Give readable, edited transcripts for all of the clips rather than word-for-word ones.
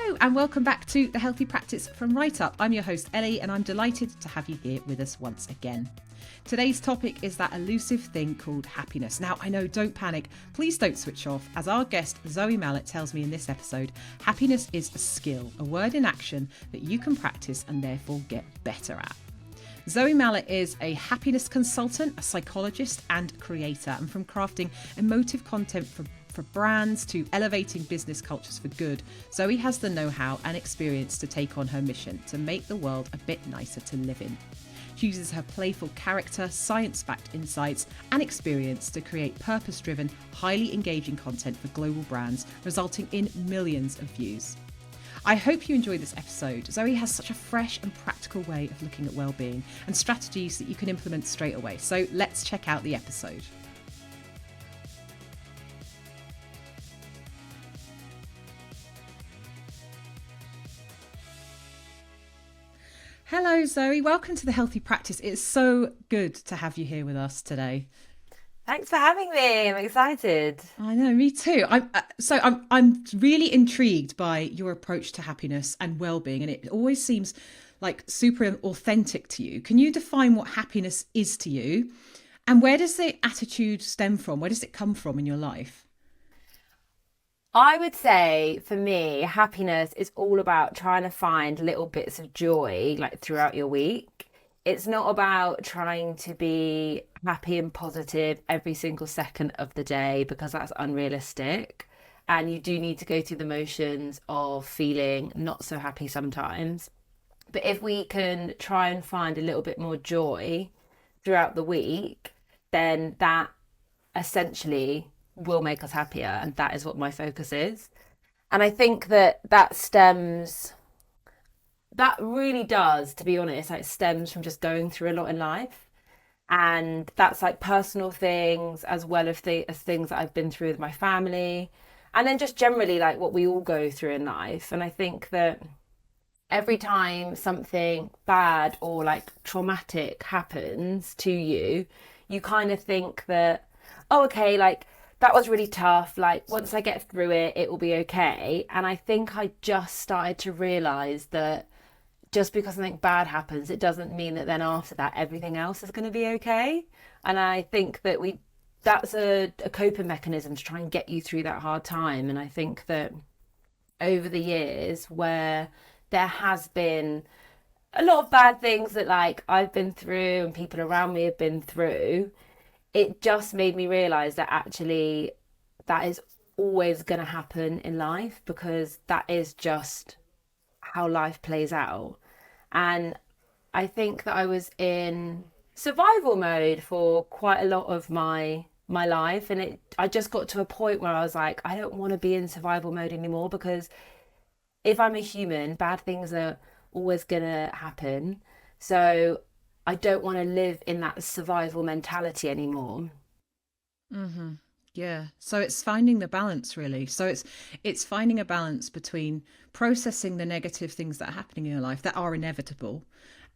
Hello and welcome back to The Healthy Practice from WriteUpp. I'm your host Ellie and I'm delighted to have you here with us once again. Today's topic is that elusive thing called happiness. Now, I know, don't panic, please don't switch off. As our guest Zoe Mallett tells me in this episode, happiness is a skill, a word in action that you can practice and therefore get better at. Zoe Mallett is a happiness consultant, a psychologist and creator, and from crafting emotive content for brands to elevating business cultures for good, Zoe has the know-how and experience to take on her mission to make the world a bit nicer to live in. She uses her playful character, science-backed insights and experience to create purpose-driven, highly engaging content for global brands, resulting in millions of views. I hope you enjoy this episode. Zoe has such a fresh and practical way of looking at well-being and strategies that you can implement straight away. So let's check out the episode. Hello, Zoe. Welcome to The Healthy Practice. It's so good to have you here with us today. Thanks for having me. I'm excited. I know, me too. I'm really intrigued by your approach to happiness and well-being, and it always seems like super authentic to you. Can you define what happiness is to you, and where does the attitude stem from? Where does it come from in your life? I would say for me, happiness is all about trying to find little bits of joy like throughout your week. It's not about trying to be happy and positive every single second of the day, because that's unrealistic. And you do need to go through the motions of feeling not so happy sometimes. But if we can try and find a little bit more joy throughout the week, then that essentially will make us happier, and that is what my focus is. And I think that really does, to be honest, like stems from just going through a lot in life, and that's like personal things as well as things that I've been through with my family, and then just generally like what we all go through in life. And I think that every time something bad or like traumatic happens to you, you kind of think that, oh, okay, like that was really tough. Like once I get through it, it will be okay. And I think I just started to realize that just because something bad happens, it doesn't mean that then after that, everything else is going to be okay. And I think that that's a coping mechanism to try and get you through that hard time. And I think that over the years where there has been a lot of bad things that like I've been through and people around me have been through, it just made me realize that actually that is always going to happen in life, because that is just how life plays out. And I think that I was in survival mode for quite a lot of my life, and I just got to a point where I was like, I don't want to be in survival mode anymore, because if I'm a human, bad things are always going to happen. So I don't want to live in that survival mentality anymore. Mm-hmm. Yeah. So it's finding the balance, really. So it's finding a balance between processing the negative things that are happening in your life that are inevitable,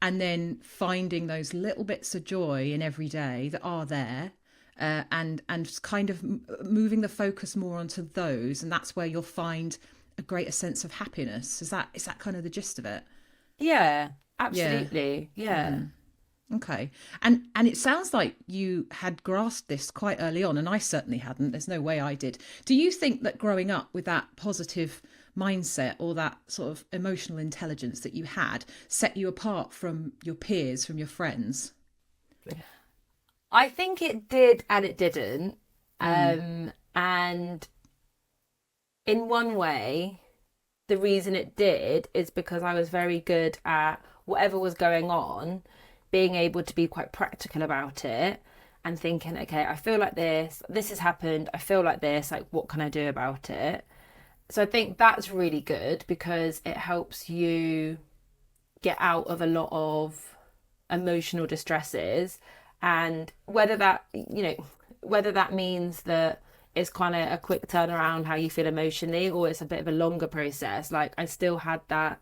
and then finding those little bits of joy in every day that are there, and kind of moving the focus more onto those, and that's where you'll find a greater sense of happiness. Is that kind of the gist of it? Yeah, absolutely. Yeah. Mm-hmm. Okay. And it sounds like you had grasped this quite early on, and I certainly hadn't. There's no way I did. Do you think that growing up with that positive mindset or that sort of emotional intelligence that you had set you apart from your peers, from your friends? I think it did and it didn't. And in one way, the reason it did is because I was very good at whatever was going on, being able to be quite practical about it and thinking, okay, I feel like this has happened, I feel like this, like what can I do about it? So I think that's really good, because it helps you get out of a lot of emotional distresses. And whether that means that it's kind of a quick turnaround how you feel emotionally, or it's a bit of a longer process, like I still had that,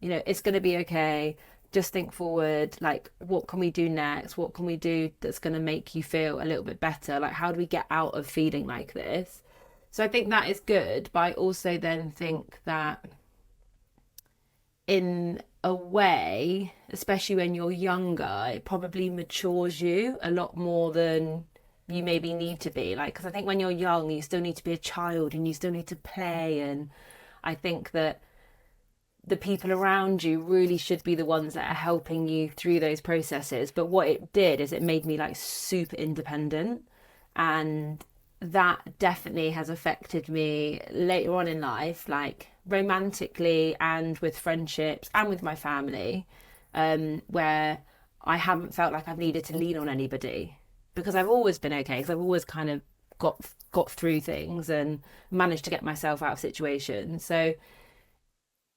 it's going to be okay. Just think forward, like what can we do next? What can we do that's going to make you feel a little bit better? Like how do we get out of feeling like this? So I think that is good, but I also then think that in a way, especially when you're younger, it probably matures you a lot more than you maybe need to be. Like, because I think when you're young, you still need to be a child and you still need to play. And I think that the people around you really should be the ones that are helping you through those processes. But what it did is it made me like super independent. And that definitely has affected me later on in life, like romantically and with friendships and with my family, where I haven't felt like I've needed to lean on anybody because I've always been okay, because I've always kind of got through things and managed to get myself out of situations. So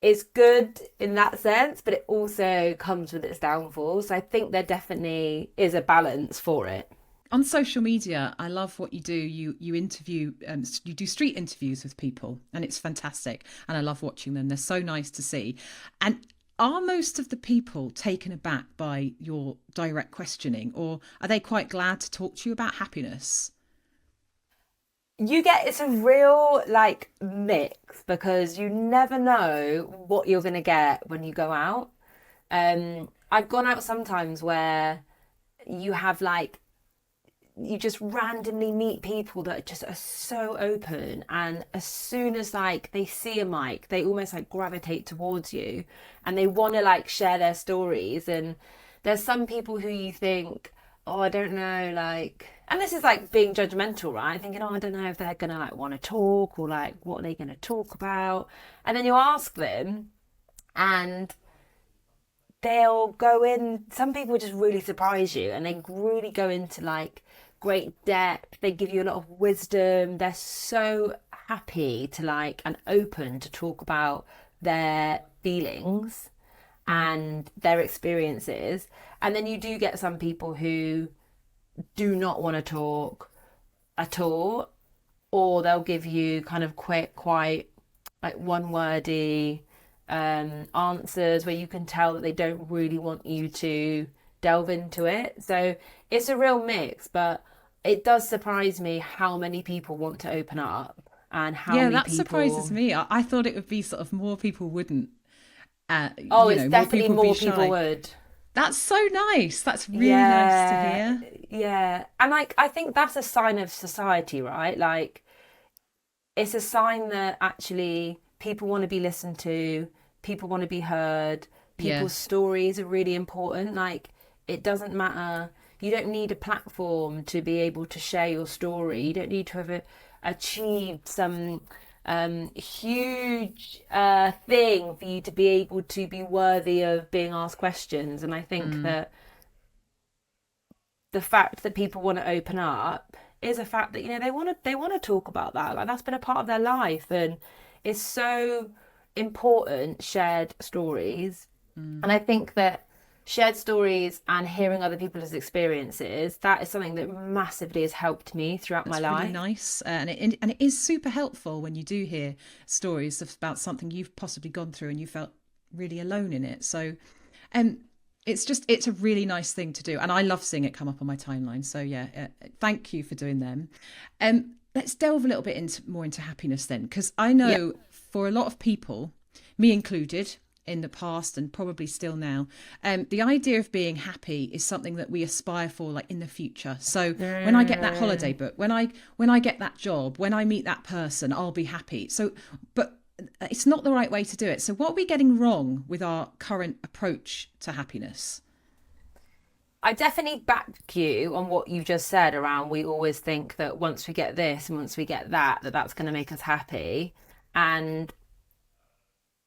it's good in that sense, but it also comes with its downfalls. So I think there definitely is a balance for it. On social media, I love what you do. You interview, you do street interviews with people, and it's fantastic. And I love watching them. They're so nice to see. And are most of the people taken aback by your direct questioning, or are they quite glad to talk to you about happiness? It's a real like mix because you never know what you're going to get when you go out. I've gone out sometimes where you have like you just randomly meet people that just are so open, and as soon as like they see a mic they almost like gravitate towards you and they want to like share their stories. And there's some people who you think, oh, I don't know, like, and this is like being judgmental, right? Thinking, oh, I don't know if they're gonna like want to talk, or like what are they gonna talk about. And then you ask them and they'll go in, some people just really surprise you and they really go into like great depth. They give you a lot of wisdom. They're so happy to like and open to talk about their feelings and their experiences. And then you do get some people who do not want to talk at all, or they'll give you kind of quick, quite like one wordy answers where you can tell that they don't really want you to delve into it. So it's a real mix, but it does surprise me how many people want to open up and how Yeah, many that surprises people. me. I thought it would be sort of more people wouldn't, Oh, it's more definitely people would be more people shy. would. That's so nice. That's really nice to Yeah, hear. yeah. And like I think that's a sign of society, right? Like it's a sign that actually people want to be listened to, people want to be heard, Yeah. people's stories are really important. Like, it doesn't matter. You don't need a platform to be able to share your story. You don't need to have achieved some huge thing for you to be able to be worthy of being asked questions. And I think Mm. that the fact that people want to open up is a fact that they want to talk about that, like that's been a part of their life. And it's so important, shared stories. Mm. And I think that shared stories and hearing other people's experiences, that is something that massively has helped me throughout my That's really life. nice, and it is super helpful when you do hear stories about something you've possibly gone through and you felt really alone in it. So, um, it's a really nice thing to do, and I love seeing it come up on my timeline. So yeah, thank you for doing them. Let's delve a little bit into happiness then, because I Yeah. know for a lot of people, me included, in the past and probably still now, the idea of being happy is something that we aspire for, like in the future. So when I get that holiday book, when I get that job, when I meet that person, I'll be happy. So, but it's not the right way to do it. So what are we getting wrong with our current approach to happiness? I definitely back you on what you've just said around we always think that once we get this and once we get that, that's going to make us happy. And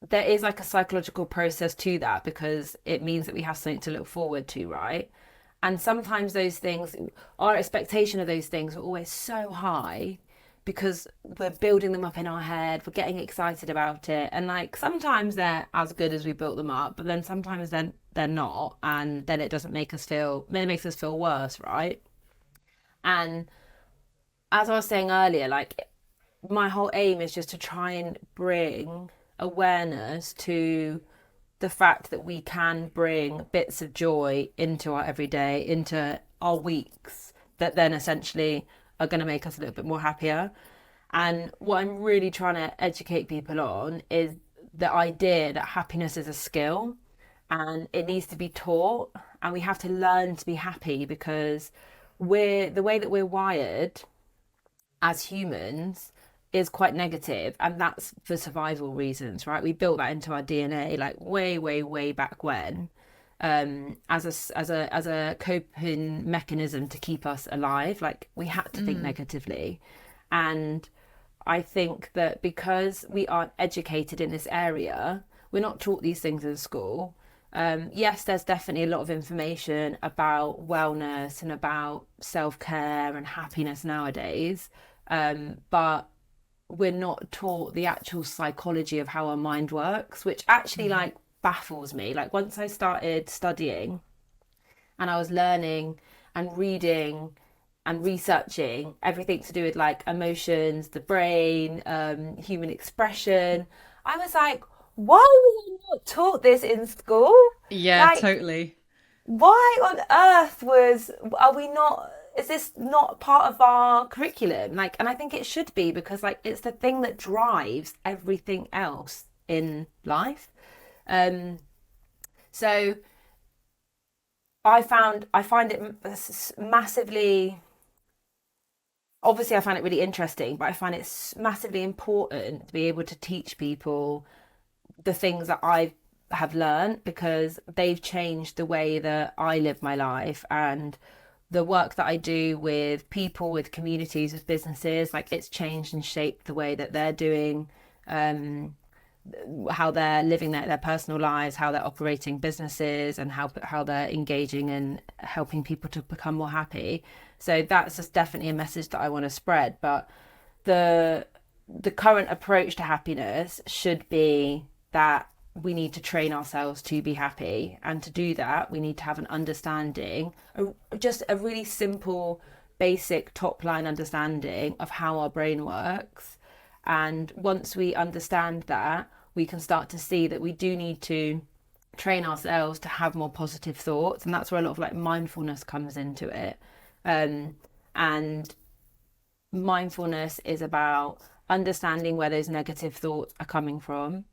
there is like a psychological process to that because it means that we have something to look forward to, right? And sometimes those things, our expectation of those things are always so high because we're building them up in our head, we're getting excited about it. And like sometimes they're as good as we built them up, but then sometimes they're not. And then it doesn't make us feel, then it makes us feel worse, right? And as I was saying earlier, like my whole aim is just to try and bring awareness to the fact that we can bring bits of joy into our everyday, into our weeks, that then essentially are going to make us a little bit more happier. And what I'm really trying to educate people on is the idea that happiness is a skill and it needs to be taught, and we have to learn to be happy, because the way that we're wired as humans is quite negative, and that's for survival reasons, right? We built that into our DNA like way, way, way back when, as a coping mechanism to keep us alive. Like, we had to think negatively. And I think that because we aren't educated in this area, we're not taught these things in school. Yes, there's definitely a lot of information about wellness and about self-care and happiness nowadays, but we're not taught the actual psychology of how our mind works, which actually like baffles me. Like, once I started studying and I was learning and reading and researching everything to do with like emotions, the brain, human expression, I was like, why was I not taught this in school? Yeah, Like, totally. why on earth are we not, is this not part of our curriculum? Like, and I think it should be, because like it's the thing that drives everything else in life. So I find it massively, obviously I find it really interesting, but I find it massively important to be able to teach people the things that I have learned, because they've changed the way that I live my life, and the work that I do with people, with communities, with businesses, like it's changed and shaped the way that they're doing, how they're living their personal lives, how they're operating businesses, and how they're engaging and helping people to become more happy. So that's just definitely a message that I want to spread. But the current approach to happiness should be that we need to train ourselves to be happy, and to do that we need to have an understanding, just a really simple, basic top line understanding of how our brain works. And once we understand that, we can start to see that we do need to train ourselves to have more positive thoughts, and that's where a lot of like mindfulness comes into it. And mindfulness is about understanding where those negative thoughts are coming from,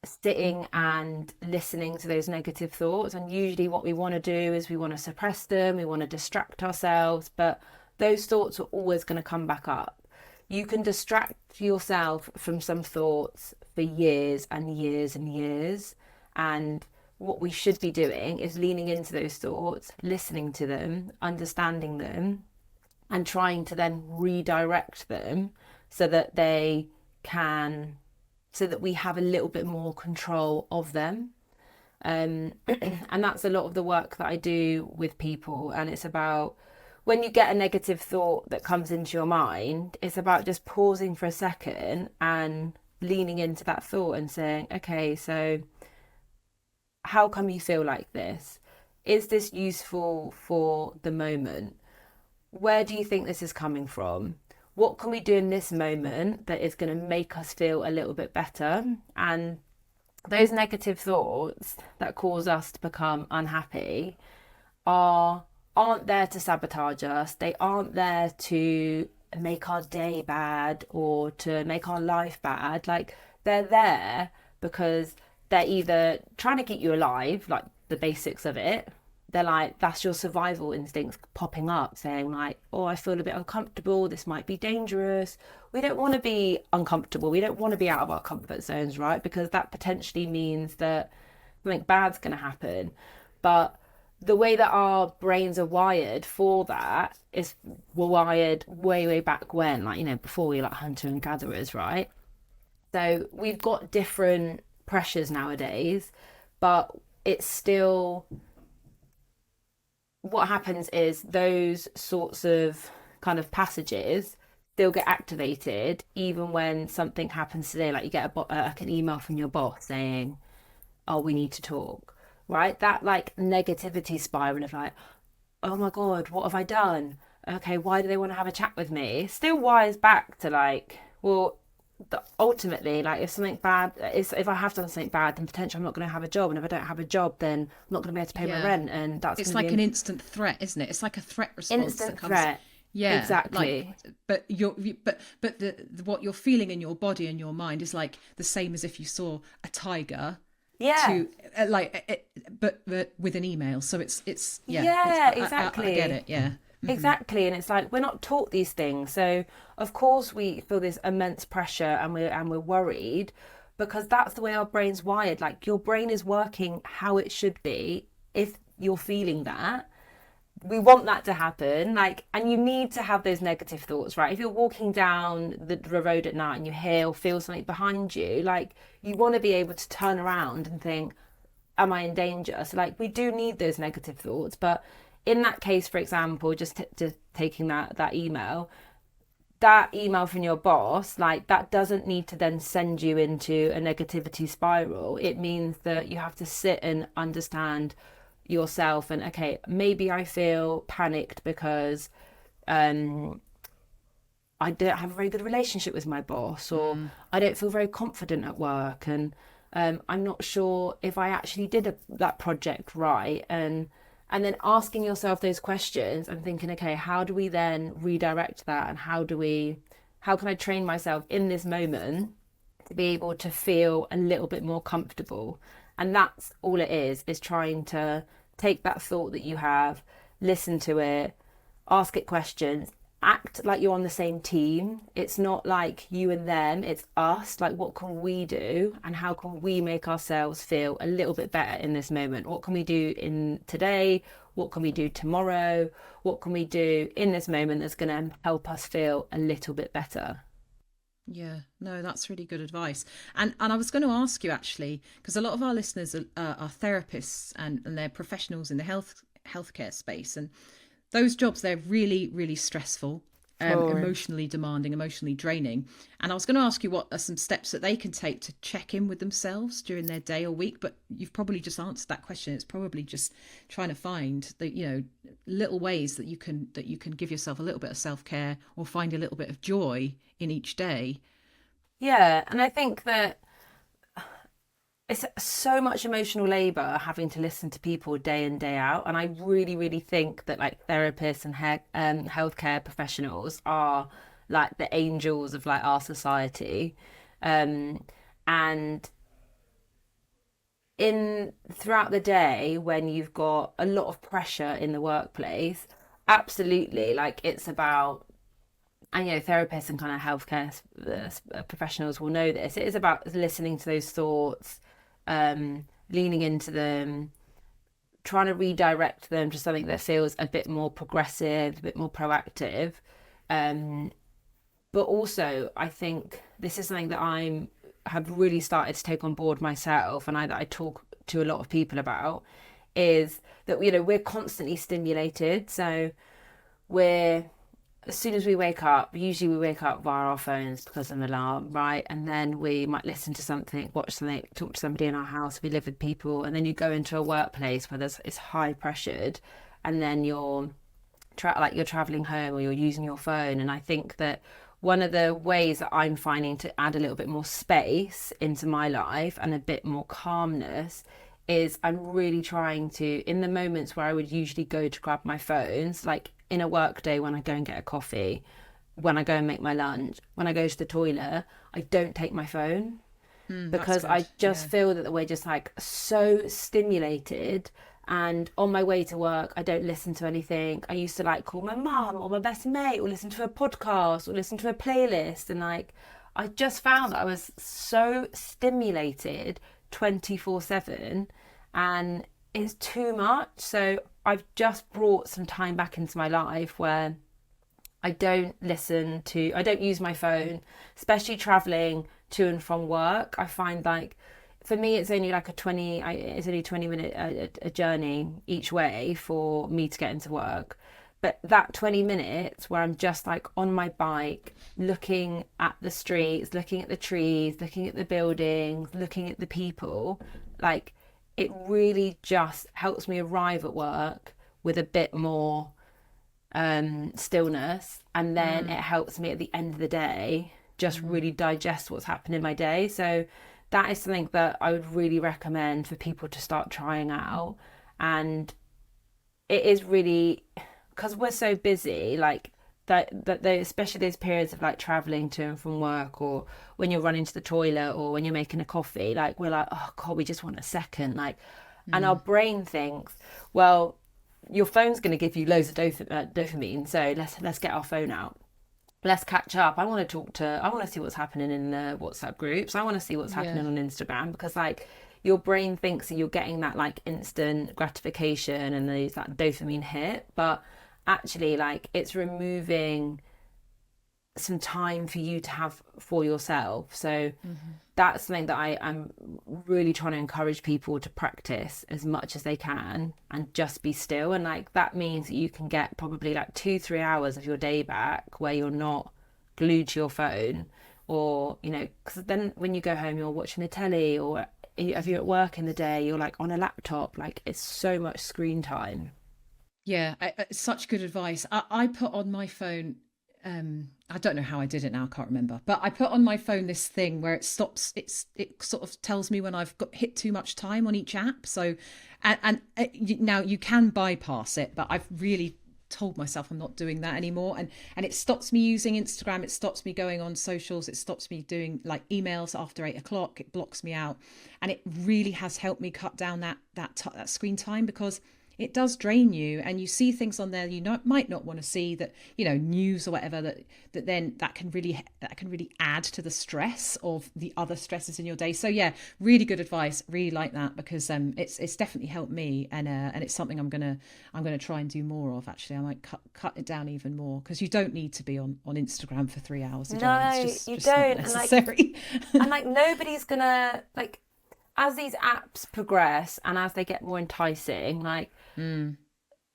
sitting and listening to those negative thoughts. And usually what we want to do is we want to suppress them, we want to distract ourselves, but those thoughts are always going to come back up. You can distract yourself from some thoughts for years and years and years, and what we should be doing is leaning into those thoughts, listening to them, understanding them, and trying to then redirect them so that we have a little bit more control of them. And that's a lot of the work that I do with people. And it's about, when you get a negative thought that comes into your mind, it's about just pausing for a second and leaning into that thought and saying, okay, so how come you feel like this? Is this useful for the moment? Where do you think this is coming from? What can we do in this moment that is going to make us feel a little bit better? And those negative thoughts that cause us to become unhappy aren't there to sabotage us. They aren't there to make our day bad or to make our life bad. Like, they're there because they're either trying to keep you alive, like the basics of it. They're like, that's your survival instincts popping up, saying like, oh, I feel a bit uncomfortable, this might be dangerous. We don't want to be uncomfortable, we don't want to be out of our comfort zones, right? Because that potentially means that something bad's going to happen. But the way that our brains are wired for that were wired way, way back when, like, you know, before we were like hunter and gatherers, right? So we've got different pressures nowadays, but it's still, what happens is those sorts of kind of passages still get activated even when something happens today. Like, you get like an email from your boss saying, oh, we need to talk, right? That like negativity spiral of like, oh my God, what have I done? Okay, why do they want to have a chat with me? It still wires back to like, well, ultimately, like, if something bad is, if I have done something bad, then potentially I'm not going to have a job, and if I don't have a job, then I'm not going to be able to pay my rent, and that's it's going like to an be instant threat, isn't it? It's like a threat response instant that comes threat. Yeah, like, Exactly. but but what you're feeling in your body and your mind is like the same as if you saw a tiger Yeah. to but with an email. So it's yeah, it's Yeah, I get exactly. it. Yeah. Exactly. And it's like we're not taught these things. So of course we feel this immense pressure and we're worried because that's the way our brain's wired. Like your brain is working how it should be if you're feeling that. We want that to happen, like, and you need to have those negative thoughts, right? If you're walking down the road at night and you hear or feel something behind you, like, you want to be able to turn around and think, am I in danger? So like we do need those negative thoughts, but in that case, for example, just taking that email from your boss, like that doesn't need to then send you into a negativity spiral. It means that you have to sit and understand yourself and, okay, maybe I feel panicked because I don't have a very good relationship with my boss, or I don't feel very confident at work, and I'm not sure if I actually did that project right, and then asking yourself those questions and thinking, okay, how do we then redirect that, and how can I train myself in this moment to be able to feel a little bit more comfortable? And that's all it is trying to take that thought that you have, listen to it, ask it questions, act like you're on the same team. It's not like you and them, it's us. Like, what can we do and how can we make ourselves feel a little bit better in this moment? What can we do in today? What can we do tomorrow? What can we do in this moment that's going to help us feel a little bit better? Yeah, no, that's really good advice. And I was going to ask you actually, because a lot of our listeners are therapists and they're professionals in the healthcare space, and those jobs, they're really, really stressful, Sure. emotionally demanding, emotionally draining. And I was going to ask you what are some steps that they can take to check in with themselves during their day or week, but you've probably just answered that question. It's probably just trying to find the, little ways that you can give yourself a little bit of self-care or find a little bit of joy in each day. Yeah, and I think that it's so much emotional labor having to listen to people day in, day out. And I really, really think that like therapists and healthcare professionals are like the angels of like our society. Um, and in throughout the day, when you've got a lot of pressure in the workplace, absolutely, like it's about, and therapists and kind of healthcare professionals will know this. It is about listening to those thoughts, leaning into them, trying to redirect them to something that feels a bit more progressive, a bit more proactive. Um, but also, I think this is something that I have really started to take on board myself, and I talk to a lot of people about, is that we're constantly stimulated. So we're as soon as we wake up, usually we wake up via our phones because of an alarm, right? And then we might listen to something, watch something, talk to somebody in our house. We live with people, and then you go into a workplace where it's high pressured, and then you're you're traveling home or you're using your phone. And I think that one of the ways that I'm finding to add a little bit more space into my life and a bit more calmness is I'm really trying to, in the moments where I would usually go to grab my phones, like in a work day when I go and get a coffee, when I go and make my lunch, when I go to the toilet, I don't take my phone That's because good. I Yeah. just feel that we're just like so stimulated. And on my way to work, I don't listen to anything. I used to like call my mum or my best mate or listen to a podcast or listen to a playlist. And like, I just found that I was so stimulated 24/7, and it's too much. So I've just brought some time back into my life where I don't use my phone, especially traveling to and from work. I find like for me, it's only like it's only 20 minute a journey each way for me to get into work. But that 20 minutes where I'm just like on my bike, looking at the streets, looking at the trees, looking at the buildings, looking at the people, like it really just helps me arrive at work with a bit more stillness, and then it helps me at the end of the day just really digest what's happened in my day. So that is something that I would really recommend for people to start trying out. And it is really, because we're so busy, like that they, especially those periods of like traveling to and from work, or when you're running to the toilet, or when you're making a coffee, like we're like, oh God, we just want a second, like, and our brain thinks, well, your phone's going to give you loads of dopamine, so let's get our phone out. Let's catch up. I want to see what's happening in the WhatsApp groups. I want to see what's happening on Instagram, because like your brain thinks that you're getting that like instant gratification and there's that dopamine hit, but actually like it's removing some time for you to have for yourself. So that's something that I'm really trying to encourage people to practice as much as they can, and just be still. And like that means that you can get probably like 2-3 hours of your day back where you're not glued to your phone, or you know, because then when you go home you're watching the telly, or if you're at work in the day you're like on a laptop. Like it's so much screen time. Yeah, such good advice. I put on my phone, I don't know how I did it now, I can't remember, but I put on my phone this thing where it stops, it sort of tells me when I've got hit too much time on each app. So, now you can bypass it, but I've really told myself I'm not doing that anymore. And it stops me using Instagram, it stops me going on socials, it stops me doing like emails after 8 o'clock, it blocks me out. And it really has helped me cut down that screen time, because it does drain you, and you see things on there might not want to see, that you know, news or whatever, that can really add to the stress of the other stresses in your day. So yeah, really good advice, really like that, because it's definitely helped me, and it's something I'm gonna try and do more of. Actually, I might cut it down even more, because you don't need to be on Instagram for 3 hours a day. No, it's you just don't. not necessary. And like nobody's gonna like, as these apps progress and as they get more enticing, like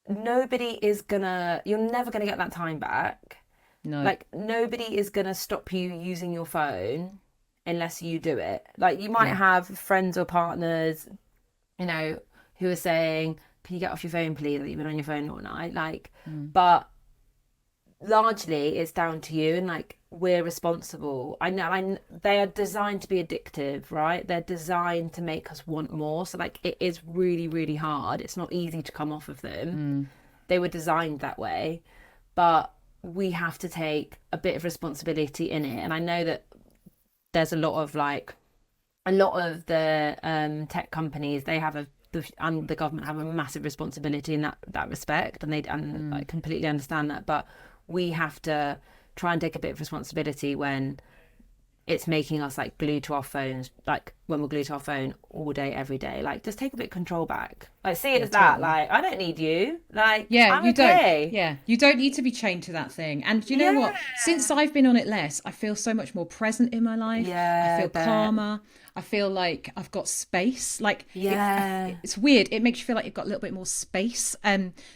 nobody is gonna, you're never gonna get that time back. No. Like nobody is gonna stop you using your phone unless you do it. Like you might have friends or partners, you know, who are saying, can you get off your phone please, that you've been on your phone all night, like but largely it's down to you, and like we're responsible. I know they are designed to be addictive, right? They're designed to make us want more. So like it is really, really hard. It's not easy to come off of them. They were designed that way, but we have to take a bit of responsibility in it. And I know that there's a lot of the tech companies, they have and the government have a massive responsibility in that respect, and I completely understand that, but we have to try and take a bit of responsibility when it's making us like glued to our phones, like when we're glued to our phone all day every day. Like just take a bit of control back, like see it as that, like I don't need you, like I'm you okay. don't. You don't need to be chained to that thing. And you know what, since I've been on it less, I feel so much more present in my life. I feel calmer. I feel like I've got space. Like it's weird. It makes you feel like you've got a little bit more space.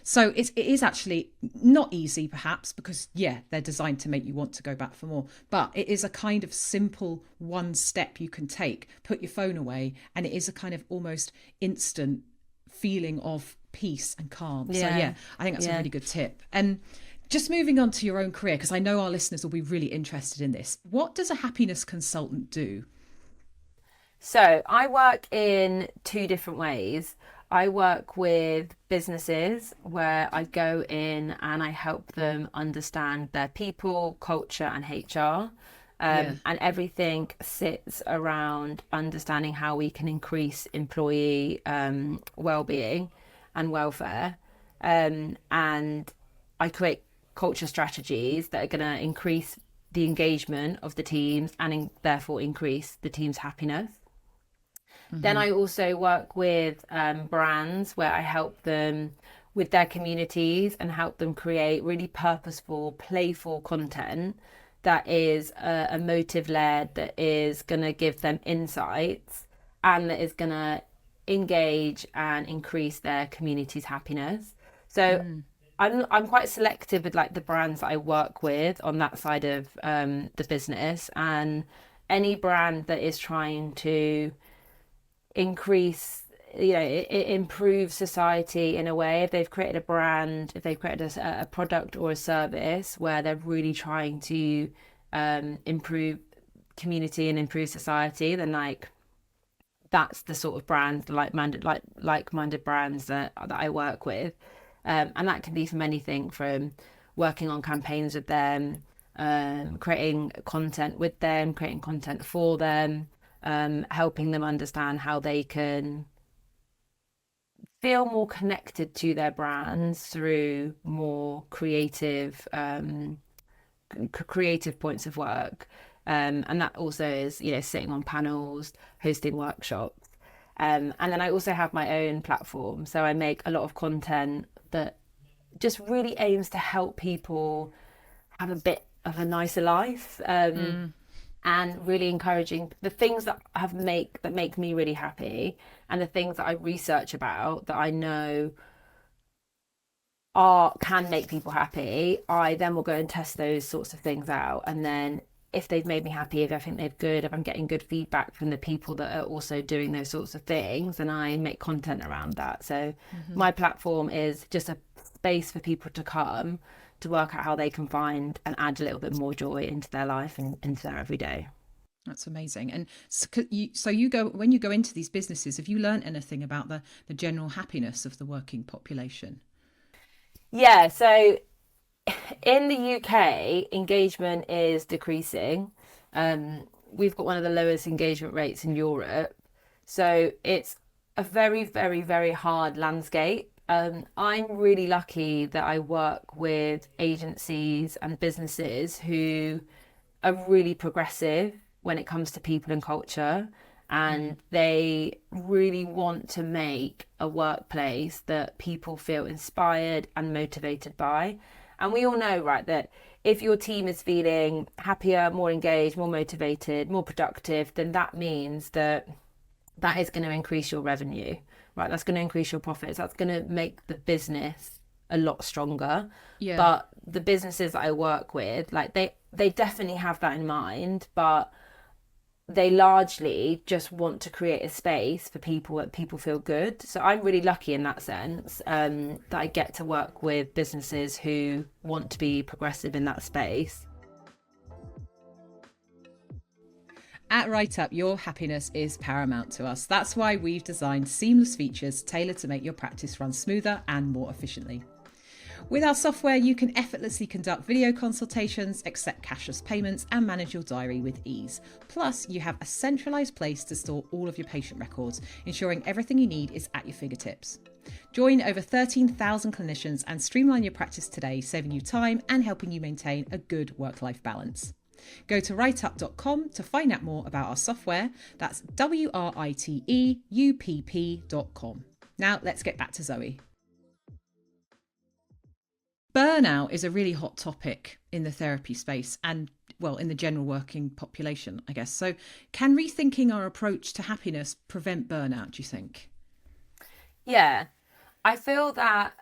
So it is actually not easy, perhaps, because they're designed to make you want to go back for more. But it is a kind of simple one step you can take. Put your phone away, and it is a kind of almost instant feeling of peace and calm. So I think that's a really good tip. And just moving on to your own career, because I know our listeners will be really interested in this. What does a happiness consultant do? So I work in 2 different ways. I work with businesses where I go in and I help them understand their people, culture and HR. And everything sits around understanding how we can increase employee well-being and welfare. And I create culture strategies that are going to increase the engagement of the teams and therefore increase the team's happiness. Then I also work with brands where I help them with their communities and help them create really purposeful, playful content that is emotive-led, that is going to give them insights and that is going to engage and increase their community's happiness. So I'm quite selective with like the brands that I work with on that side of the business, and any brand that is trying to increase, improve society in a way, if they've created a brand, if they've created a product or a service where they're really trying to improve community and improve society, then like that's the sort of brand, like-minded brands that I work with. And that can be from anything from working on campaigns with them, creating content with them, creating content for them, helping them understand how they can feel more connected to their brands through more creative points of work. And that also is, sitting on panels, hosting workshops. And then I also have my own platform. So I make a lot of content that just really aims to help people have a bit of a nicer life. And really encouraging the things that make me really happy, and the things that I research about that I know can make people happy. I then will go and test those sorts of things out, and then if they've made me happy, if I think they're good, if I'm getting good feedback from the people that are also doing those sorts of things, then I make content around that. So my platform is just a space for people to come to work out how they can find and add a little bit more joy into their life and into their everyday. That's amazing. And so you go, when you go into these businesses, have you learned anything about the general happiness of the working population? Yeah, so in the UK, engagement is decreasing. We've got one of the lowest engagement rates in Europe. So it's a very, very, very hard landscape. I'm really lucky that I work with agencies and businesses who are really progressive when it comes to people and culture. And they really want to make a workplace that people feel inspired and motivated by. And we all know, right, that if your team is feeling happier, more engaged, more motivated, more productive, then that means that is going to increase your revenue, right? That's going to increase your profits. That's going to make the business a lot stronger. Yeah. But the businesses that I work with, like they definitely have that in mind, but they largely just want to create a space for people that people feel good. So I'm really lucky in that sense, that I get to work with businesses who want to be progressive in that space. At WriteUpp, your happiness is paramount to us. That's why we've designed seamless features tailored to make your practice run smoother and more efficiently. With our software, you can effortlessly conduct video consultations, accept cashless payments, and manage your diary with ease. Plus, you have a centralised place to store all of your patient records, ensuring everything you need is at your fingertips. Join over 13,000 clinicians and streamline your practice today, saving you time and helping you maintain a good work-life balance. Go to writeup.com to find out more about our software. That's WRITEUPP.com. Now let's get back to Zoe. Burnout is a really hot topic in the therapy space and, well, in the general working population, I guess. So can rethinking our approach to happiness prevent burnout, do you think? Yeah, I feel that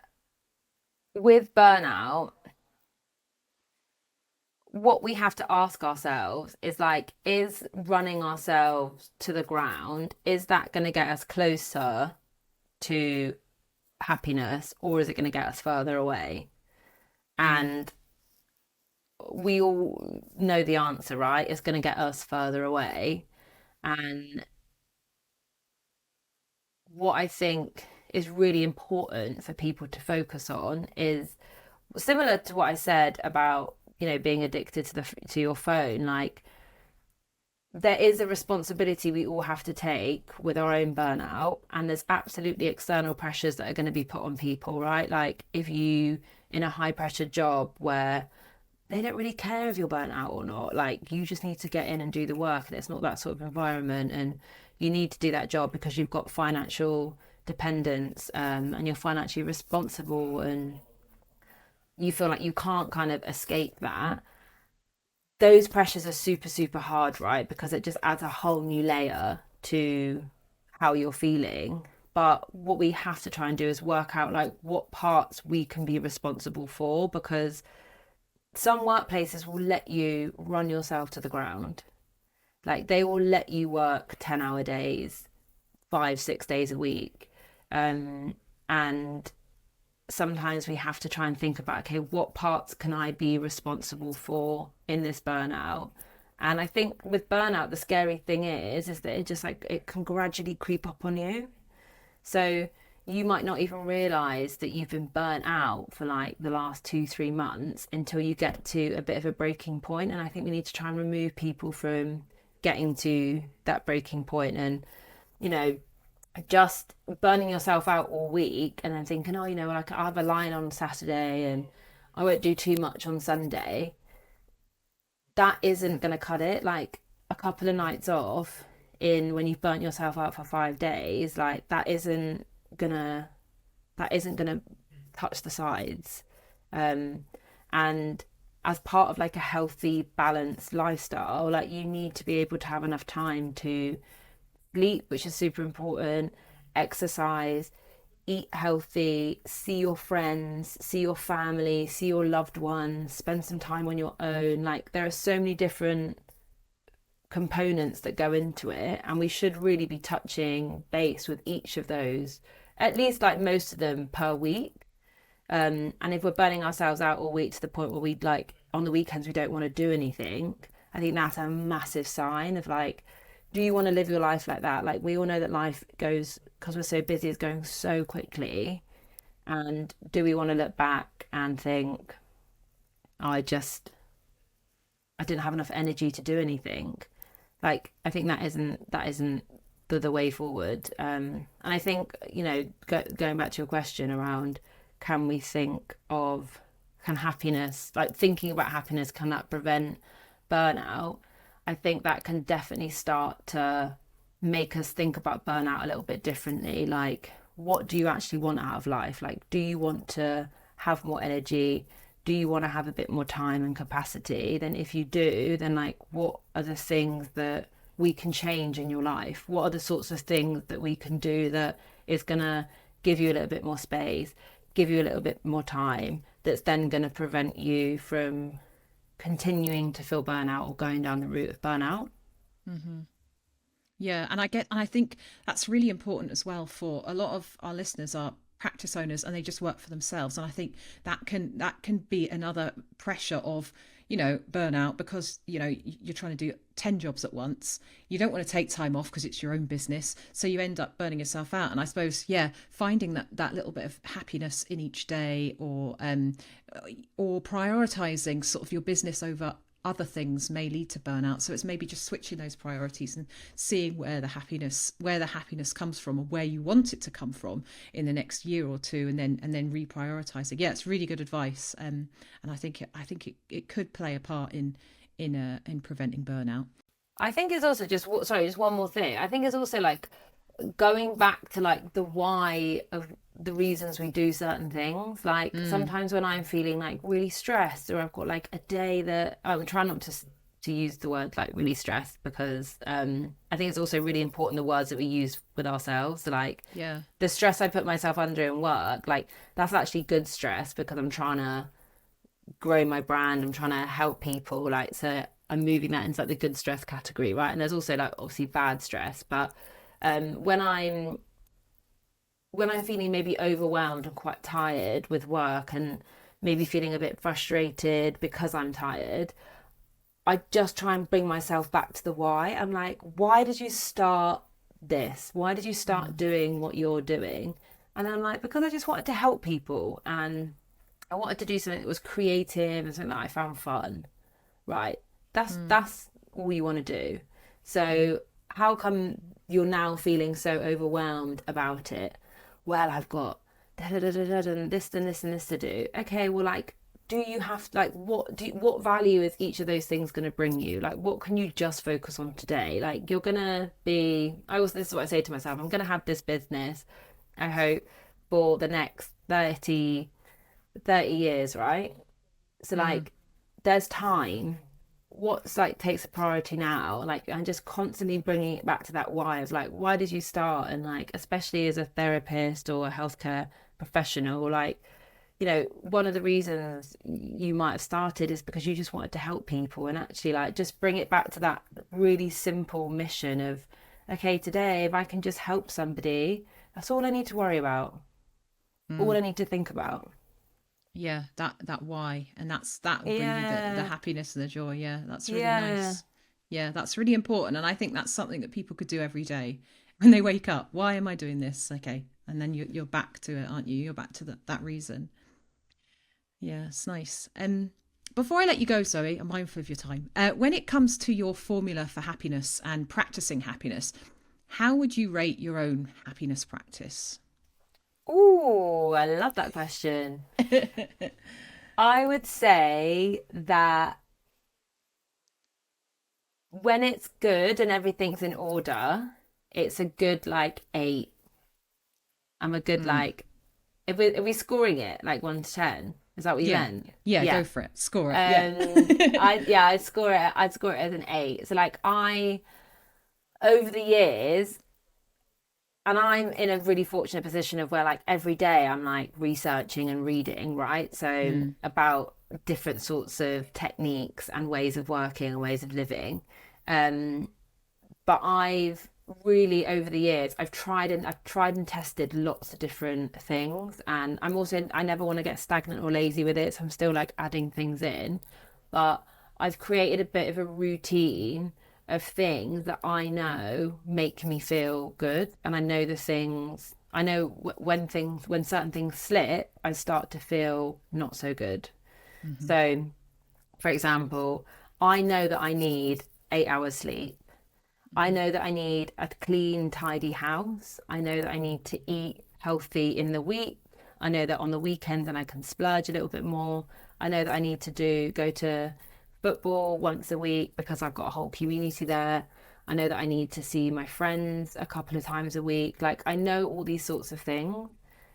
with burnout, what we have to ask ourselves is like, is running ourselves to the ground, is that going to get us closer to happiness, or is it going to get us further away? And we all know the answer, right? It's going to get us further away. And what I think is really important for people to focus on is similar to what I said about, being addicted to your phone. Like, there is a responsibility we all have to take with our own burnout, and there's absolutely external pressures that are going to be put on people, right? Like, if you in a high pressure job where they don't really care if you're burnt out or not, like, you just need to get in and do the work, and it's not that sort of environment, and you need to do that job because you've got financial dependence, and you're financially responsible, and you feel like you can't kind of escape that. Those pressures are super, super hard, right? Because it just adds a whole new layer to how you're feeling. But what we have to try and do is work out like what parts we can be responsible for, because some workplaces will let you run yourself to the ground. Like, they will let you work 10-hour days, 5-6 days a week. And sometimes we have to try and think about, okay, what parts can I be responsible for in this burnout? And I think with burnout, the scary thing is that it just like, it can gradually creep up on you. So you might not even realize that you've been burnt out for like the last 2, 3 months until you get to a bit of a breaking point. And I think we need to try and remove people from getting to that breaking point, and, you know, just burning yourself out all week and then thinking, oh, like I have a line on Saturday and I won't do too much on Sunday. That isn't going to cut it. Like, a couple of nights off in when you've burnt yourself out for 5 days, like gonna that isn't gonna touch the sides. And as part of like a healthy, balanced lifestyle, like you need to be able to have enough time to sleep, which is super important, exercise, eat healthy, see your friends, see your family, see your loved ones, spend some time on your own. Like, there are so many different components that go into it, and we should really be touching base with each of those, at least like most of them per week. And if we're burning ourselves out all week to the point where we like on the weekends we don't want to do anything, I think that's a massive sign of like, do you want to live your life like that? Like, we all know that life goes, because we're so busy, is going so quickly. And do we want to look back and think, oh, I didn't have enough energy to do anything? Like, I think that isn't the way forward. And I think, going back to your question around, can happiness, like thinking about happiness, can that prevent burnout? I think that can definitely start to make us think about burnout a little bit differently. Like, what do you actually want out of life? Like, do you want to have more energy? Do you want to have a bit more time and capacity? Then if you do, then like, what are the things that we can change in your life? What are the sorts of things that we can do that is going to give you a little bit more space, give you a little bit more time, that's then going to prevent you from continuing to feel burnout or going down the route of burnout? Yeah, and I think that's really important as well. For a lot of our listeners are practice owners and they just work for themselves, and I think that can be another pressure of, burnout, because you're trying to do 10 jobs at once. You don't want to take time off because it's your own business, so you end up burning yourself out. And I suppose, yeah, finding that little bit of happiness in each day, or prioritizing sort of your business over other things may lead to burnout. So it's maybe just switching those priorities and seeing where the happiness comes from, or where you want it to come from in the next year or two, and then reprioritizing. Yeah, it's really good advice. And I think it could play a part in preventing burnout. I think it's also just one more thing. I think it's also like going back to like the why of the reasons we do certain things. Like, sometimes when I'm feeling like really stressed, or I've got like a day that I'm trying not to use the word like really stressed, because I think it's also really important the words that we use with ourselves. So like, Yeah. the stress I put myself under in work, like that's actually good stress, because I'm trying to grow my brand, I'm trying to help people, like, so I'm moving that into like the good stress category, right? And there's also like obviously bad stress, but when I'm feeling maybe overwhelmed and quite tired with work, and maybe feeling a bit frustrated because I'm tired, I just try and bring myself back to the why. I'm like, why did you start this? Why did you start doing what you're doing? And I'm like, because I just wanted to help people, and I wanted to do something that was creative and something that I found fun. Right. That's all you want to do. So how come you're now feeling so overwhelmed about it? Well, I've got this and this and this to do. Okay, well, like, do you have, like, what value is each of those things going to bring you? Like, what can you just focus on today? Like, you're gonna be, this is what I say to myself, I'm gonna have this business, I hope, for the next 30 years, right? So like, there's time. What's like takes a priority now? Like, I'm just constantly bringing it back to that why of like, why did you start? And like, especially as a therapist or a healthcare professional, like, one of the reasons you might have started is because you just wanted to help people. And actually, like, just bring it back to that really simple mission of, okay, today if I can just help somebody, that's all I need to worry about, all I need to think about. Yeah, that why, and that will bring you the Yeah, happiness and the joy. Yeah, that's really yeah. nice. Yeah, that's really important, and I think that's something that people could do every day when they wake up. Why am I doing this? Okay, And then you're back to it, aren't you? You're back to that reason. Yeah, it's nice. Before I let you go, Zoe, I'm mindful of your time. When it comes to your formula for happiness and practicing happiness, how would you rate your own happiness practice? Oh, I love that question. I would say that when it's good and everything's in order, it's a good like 8. I'm a good like, if we scoring it like 1 to 10, is that what you meant? Yeah, go for it. Score it. I'd score it. I'd score it as an 8. So like over the years, and I'm in a really fortunate position of where like every day I'm like researching and reading, right? So about different sorts of techniques and ways of working and ways of living. But I've really over the years I've tried and tested lots of different things, and I never want to get stagnant or lazy with it, so I'm still like adding things in. But I've created a bit of a routine of things that I know make me feel good, and I know when certain things slip, I start to feel not so good. So for example, I know that I need 8 hours sleep. I know that I need a clean, tidy house. I know that I need to eat healthy in the week. I know that on the weekends and I can splurge a little bit more. I know that I need to go to football once a week because I've got a whole community there. I know that I need to see my friends a couple of times a week. Like, I know all these sorts of things.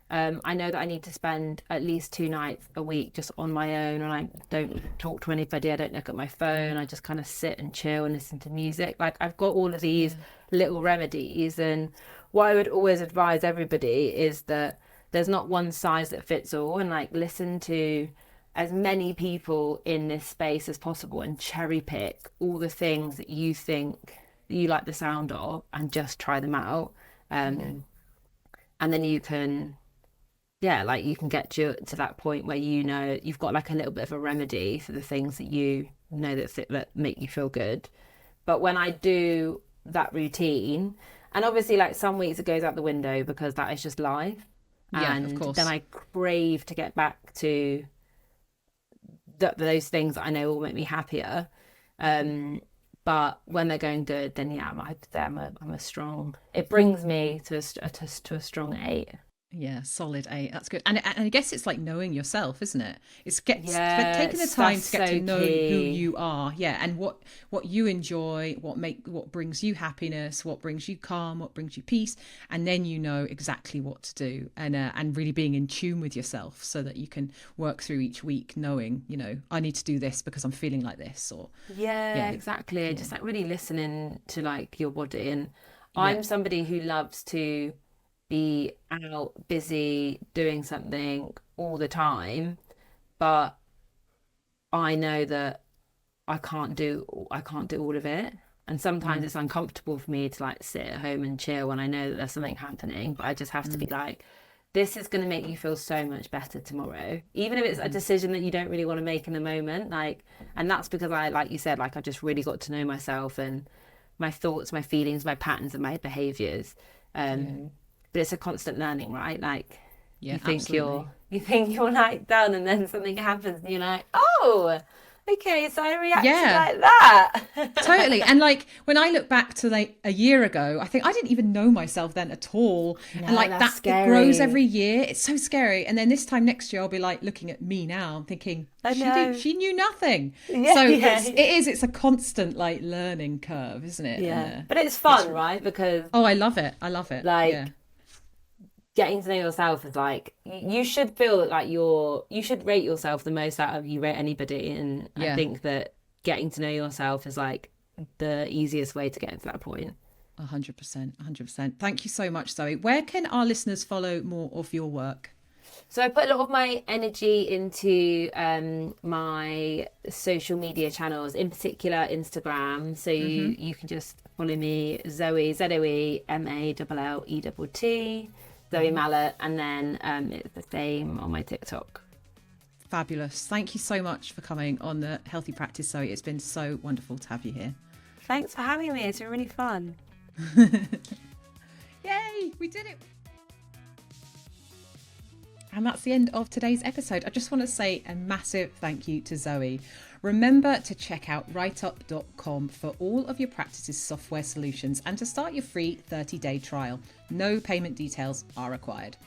I know that I need to spend at least 2 nights a week just on my own, and I don't talk to anybody. I don't look at my phone. I just kind of sit and chill and listen to music. Like, I've got all of these little remedies, and what I would always advise everybody is that there's not one size that fits all, and like listen to as many people in this space as possible and cherry pick all the things that you think you like the sound of and just try them out. And then you can you can get to that point where you've got like a little bit of a remedy for the things that you know that make you feel good. But when I do that routine, and obviously like some weeks it goes out the window because that is just life, and of course. then I crave to get back to those things that I know will make me happier. But when they're going good, then I'm a strong. It brings me to a strong 8. Yeah, solid 8. That's good. And I guess it's like knowing yourself, isn't it? It's taking the time to get to know who you are. Yeah, and what you enjoy, what brings you happiness, what brings you calm, what brings you peace, and then you know exactly what to do, and really being in tune with yourself so that you can work through each week knowing, I need to do this because I'm feeling like this, or exactly. Just like really listening to like your body. And I'm somebody who loves to be out busy doing something all the time, but I know that I can't do all of it, and sometimes it's uncomfortable for me to like sit at home and chill when I know that there's something happening, but I just have to be like, this is going to make you feel so much better tomorrow, even if it's a decision that you don't really want to make in the moment. Like, and that's because like you said, like I just really got to know myself and my thoughts, my feelings, my patterns and my behaviors. But it's a constant learning, right? Like, you think you're like done, and then something happens and you're like, oh, okay, so I reacted like that. Totally. And like when I look back to like a year ago, I think I didn't even know myself then at all. No, and like that scary. It grows every year. It's so scary. And then this time next year I'll be like looking at me now, I'm thinking, she knew nothing. It's a constant like learning curve, isn't it? Yeah. But it's fun, right? Because I love it. Like getting to know yourself is like, you should feel like you should rate yourself the most out of you rate anybody, and I think that getting to know yourself is like the easiest way to get to that point. 100%. Thank you so much, Zoe. Where can our listeners follow more of your work? So I put a lot of my energy into my social media channels, in particular Instagram. So you can just follow me, Zoe, Zoe Mallett, Zoe Mallett, and then it's the same on my TikTok. Fabulous. Thank you so much for coming on the Healthy Practice, Zoe. It's been so wonderful to have you here. Thanks for having me. It's been really fun. Yay, we did it. And that's the end of today's episode. I just want to say a massive thank you to Zoe. Remember to check out writeup.com for all of your practice's software solutions and to start your free 30-day trial. No payment details are required.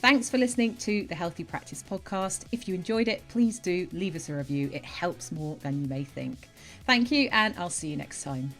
Thanks for listening to the Healthy Practice podcast. If you enjoyed it, please do leave us a review. It helps more than you may think. Thank you, and I'll see you next time.